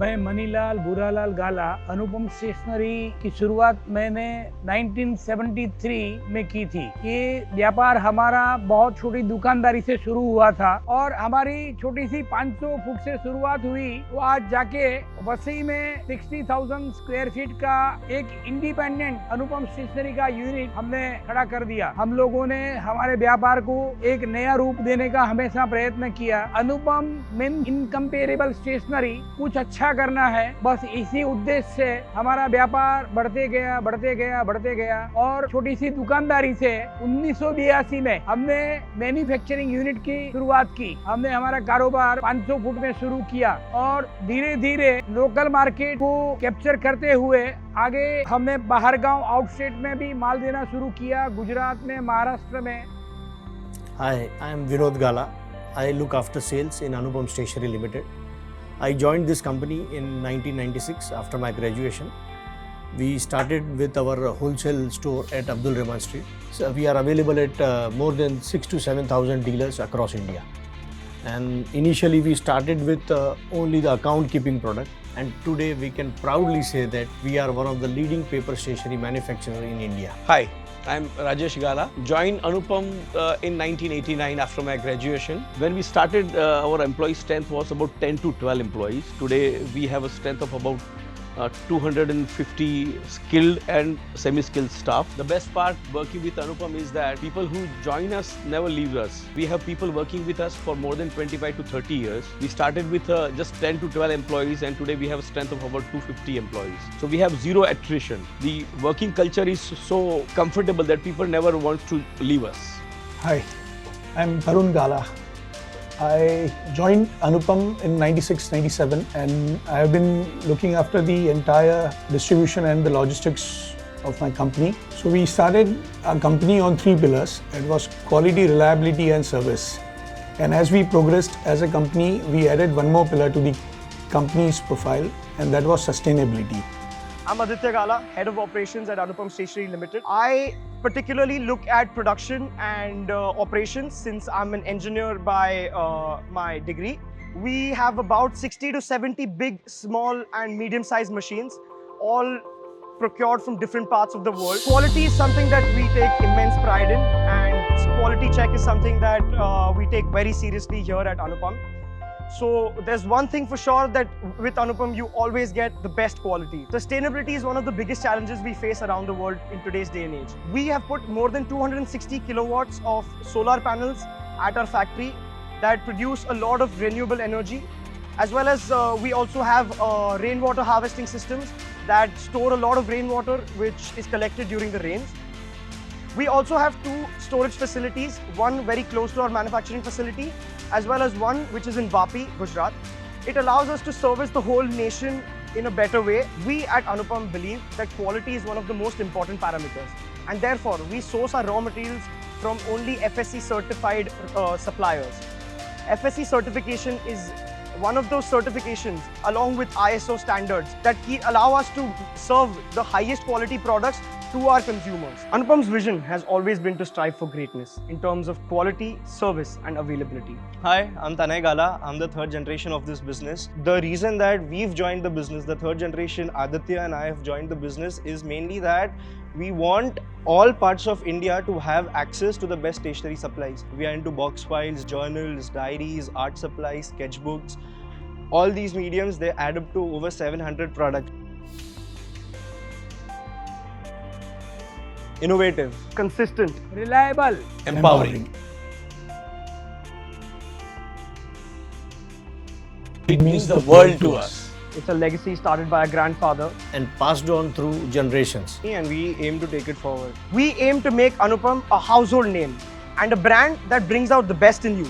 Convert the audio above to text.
मैं मनीलाल बुरालाल गाला अनुपम स्टेशनरी की शुरुआत मैंने 1973 में की थी। ये व्यापार हमारा बहुत छोटी दुकानदारी से शुरू हुआ था और हमारी छोटी सी 500 फुट से शुरुआत हुई। वो आज जाके वसी में 60,000 स्क्वायर फीट का एक इंडिपेंडेंट अनुपम स्टेशनरी का यूनिट हमने खड़ा कर दिया। हम लोगों ने हमारे व्यापार को एक नया रूप देने का हमेशा प्रयत्न किया। अनुपम मीन इनकम्पेरेबल स्टेशनरी, कुछ अच्छा करना है, बस इसी उद्देश्य से हमारा व्यापार बढ़ते गया और छोटी सी दुकानदारी से 1982 में हमने मैन्युफैक्चरिंग यूनिट की शुरुआत की। हमने हमारा कारोबार 500 फुट में शुरू किया और धीरे धीरे लोकल मार्केट को कैप्चर करते हुए आगे हमने बाहर गांव आउटस्टेट में भी माल देना शुरू किया, गुजरात में, महाराष्ट्र में। Hi, I am Vinod Gala. I look after sales in Anupam Stationery Limited. I joined this company in 1996 after my graduation. We started with our wholesale store at Abdul Rahman Street. So we are available at more than 6,000 to 7,000 dealers across India. And initially we started with only the account keeping product. And today we can proudly say that we are one of the leading paper stationery manufacturer in India. Hi, I'm Rajesh Gala. Joined Anupam in 1989 after my graduation. When we started, our employee strength was about 10 to 12 employees. Today we have a strength of about 250 skilled and semi-skilled staff. The best part working with Anupam is that people who join us never leave us. We have people working with us for more than 25 to 30 years. We started with just 10 to 12 employees and today we have a strength of about 250 employees. So we have zero attrition. The working culture is so comfortable that people never want to leave us. Hi, I'm Tarun Gala. I joined Anupam in 96-97 and I have been looking after the entire distribution and the logistics of my company. So we started our company on 3 pillars. It was quality, reliability and service. And as we progressed as a company, we added one more pillar to the company's profile, and that was sustainability. I'm Aditya Gala, Head of Operations at Anupam Stationery Limited. I particularly look at production and operations since I'm an engineer by my degree. We have about 60 to 70 big, small and medium-sized machines, all procured from different parts of the world. Quality is something that we take immense pride in, and quality check is something that we take very seriously here at Anupam. So there's one thing for sure, that with Anupam you always get the best quality. Sustainability is one of the biggest challenges we face around the world in today's day and age. We have put more than 260 kilowatts of solar panels at our factory that produce a lot of renewable energy, as well as we also have rainwater harvesting systems that store a lot of rainwater which is collected during the rains. We also have 2 storage facilities, one very close to our manufacturing facility, as well as one which is in Vapi, Gujarat. It allows us to service the whole nation in a better way. We at Anupam believe that quality is one of the most important parameters, and therefore we source our raw materials from only FSC certified suppliers. FSC certification is one of those certifications along with ISO standards that allow us to serve the highest quality products to our consumers. Anupam's vision has always been to strive for greatness in terms of quality, service and availability. Hi, I'm Tanay Gala. I'm the 3rd generation of this business. The reason that we've joined the business, the 3rd generation, Aditya and I have joined the business, is mainly that we want all parts of India to have access to the best stationery supplies. We are into box files, journals, diaries, art supplies, sketchbooks. All these mediums, they add up to over 700 products. Innovative, Consistent, Reliable, Empowering. It means the world to us. it's a legacy started by our grandfather. And passed on through generations. And we aim to take it forward. We aim to make Anupam a household name and a brand that brings out the best in you.